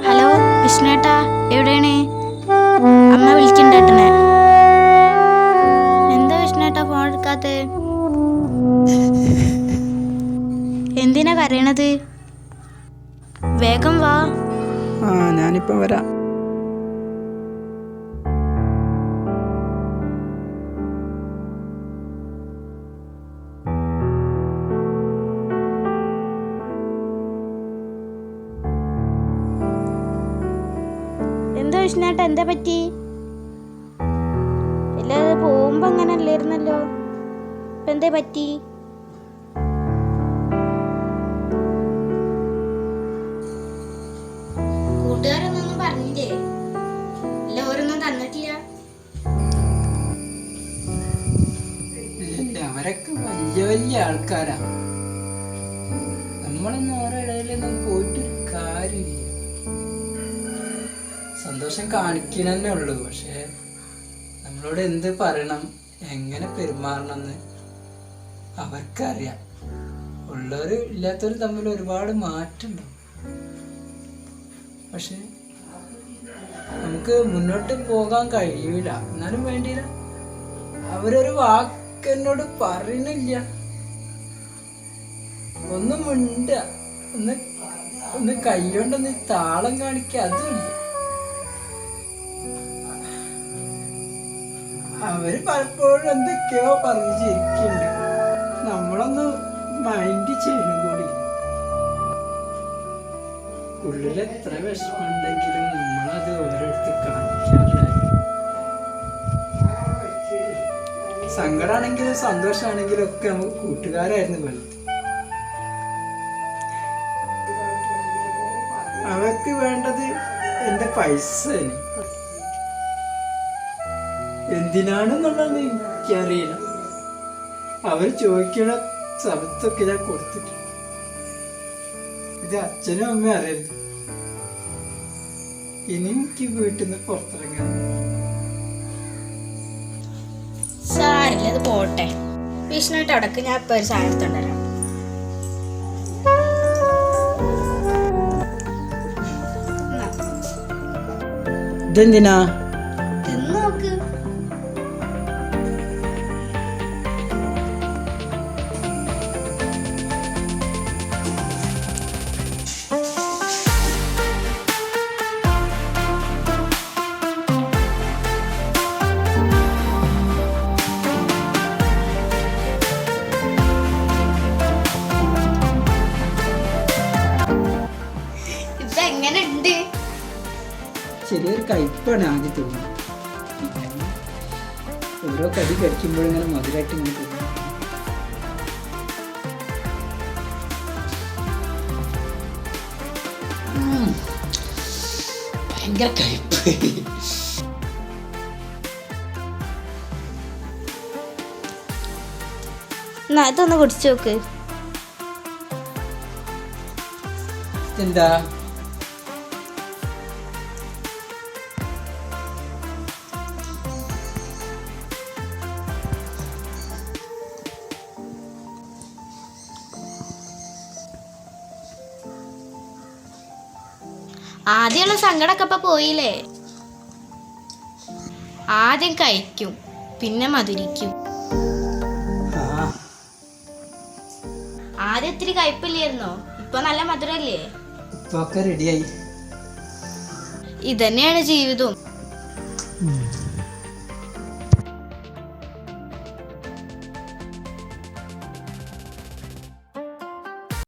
Hello വിഷ്ണുട്ടാ, എവിടെയാണ്? അമ്മ വിളിക്കണ്ടേട്ടനെ. എന്താ വിഷ്ണുട്ടാ ഫോൺ എടുക്കാത്തെ? എന്തിനാ കരയണത്? വേഗം വാ. ഞാനിപ്പം വരാം. എന്താ വിഷ്ണുട്ടാ, എന്താ പറ്റി? എല്ലാവരും പോകുമ്പോ അങ്ങനെ അല്ലായിരുന്നല്ലോ, ഇപ്പൊ എന്താ പറ്റി? കൂട്ടുകാരൊന്നും പറഞ്ഞില്ലേ? എല്ലാവരൊന്നും തന്നിട്ടില്ല. അവരൊക്കെ വലിയ വലിയ ആൾക്കാരാ. നമ്മളൊന്നും അവരുടെ ഇടയിലൊന്നും പോയിട്ടൊരു കാര്യമില്ല. സന്തോഷം കാണിക്കണന്നെ ഉള്ളൂ. പക്ഷെ നമ്മളോട് എന്ത് പറയണം, എങ്ങനെ പെരുമാറണം എന്ന് അവർക്കറിയാം. ഉള്ളവരും ഇല്ലാത്തവരും തമ്മിൽ ഒരുപാട് മാറ്റമുണ്ടാവും. പക്ഷെ നമുക്ക് മുന്നോട്ട് പോകാൻ കഴിയൂല. എന്നാലും വേണ്ടിയില്ല, അവരൊരു വാക്കെന്നോട് പറയണില്ല. ഒന്നും മിണ്ട, ഒന്ന് കൈകൊണ്ടൊന്ന് താളം കാണിക്കുക, അതുമില്ല. അവര് പലപ്പോഴും എന്തൊക്കെയോ പറഞ്ഞു ചിരിക്കുന്നുണ്ട്. നമ്മളൊന്ന് മൈൻഡ് ചെയ്യണം കൂടി. ഉള്ളിൽ എത്ര വിഷമമുണ്ടെങ്കിലും നമ്മളത് ഓരോരുത്തർ കാണിക്കാറില്ല. സങ്കടമാണെങ്കിലും സന്തോഷമാണെങ്കിലും ഒക്കെ നമുക്ക് കൂട്ടുകാരായിരുന്നു വലുത്. അവർക്ക് വേണ്ടത് എൻ്റെ പൈസ. എന്തിനാണെന്നുള്ളത് എനിക്കറിയില്ല. അവർ ചോദിക്കണ സ്ഥലത്തൊക്കെ ഞാൻ കൊടുത്തിട്ടുണ്ട്. ഇത് അച്ഛനും അമ്മയും അറിയരുത്. ഇനി എനിക്ക് വീട്ടിൽ നിന്ന് പുറത്തിറങ്ങാൻ. സാരില്ല, അത് പോട്ടെ. വിഷ്ണുട്ട് അടക്ക്, ഞാൻ ഇപ്പൊ ഒരു സാധനം എടുത്തോണ്ടരാം. ഇതെന്തിനാ? നോക്ക്. ഇതെങ്ങനെയുണ്ട്? ചെറിയൊരു കയ്പാണ് ആദ്യം തോന്നുന്നത്. ഓരോ കടി കടിക്കുമ്പോഴും ഇങ്ങനെ മധുരമായിട്ട് ഇങ്ങനെ തോന്നുന്നു. ഭയങ്കര കയ്പ്. എന്നാ ഇതൊന്ന് കുടിച്ചു നോക്ക്. എന്താ? ആദ്യമുള്ള സങ്കടമൊക്കെ ഇപ്പൊ പോയില്ലേ? ആദ്യം കഴിക്കും, പിന്നെ മധുരിക്കും. ആദ്യം ഇത്തിരി കയ്പില്ലായിരുന്നോ? ഇപ്പൊ നല്ല മധുരല്ലേ? ഇപ്പൊക്കെ റെഡിയായി. ഇതന്നെയാണ് ജീവിതം.